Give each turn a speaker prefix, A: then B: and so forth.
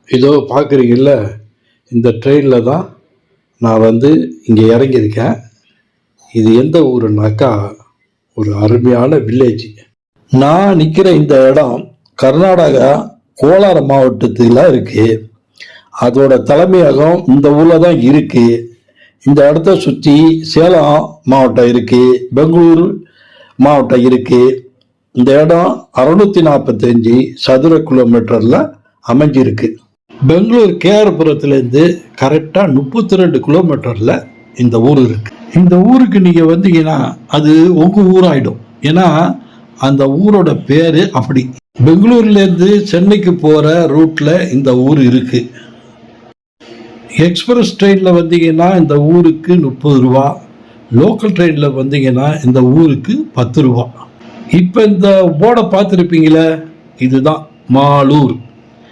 A: இதோ பார்க்குறீங்கல்ல, இந்த ட்ரெயினில் தான் நான் இங்கே இறங்கியிருக்கேன். இது எந்த ஊருனாக்கா ஒரு அருமையான வில்லேஜ். நான் நிற்கிற இந்த இடம் கர்நாடகா கோலார மாவட்டத்தில் இருக்கு. அதோட தலைமையகம் இந்த ஊரில் தான் இருக்கு. இந்த இடத்த சுற்றி சேலம் மாவட்டம் இருக்கு, பெங்களூர் மாவட்டம் இருக்கு. இந்த இடம் 645 சதுர கிலோமீட்டர்ல அமைஞ்சிருக்கு. பெங்களூர் கேஆர்புரத்துலேருந்து கரெக்டாக 32 கிலோமீட்டர்ல இந்த ஊர் இருக்கு. இந்த ஊருக்கு நீங்க வந்தீங்கன்னா அது உங்க ஊராயிடும். ஏன்னா அந்த ஊரோட பேரு அப்படி. பெங்களூர்லேருந்து சென்னைக்கு போற ரூட்ல இந்த ஊர் இருக்கு. எக்ஸ்பிரஸ் ட்ரெயினில் வந்தீங்கன்னா இந்த ஊருக்கு 30 ரூபா, லோக்கல் ட்ரெயினில் வந்தீங்கன்னா இந்த ஊருக்கு 10 ரூபா. இப்போ இந்த போர்டை பார்த்துருப்பீங்களே, இதுதான் மாலூர்.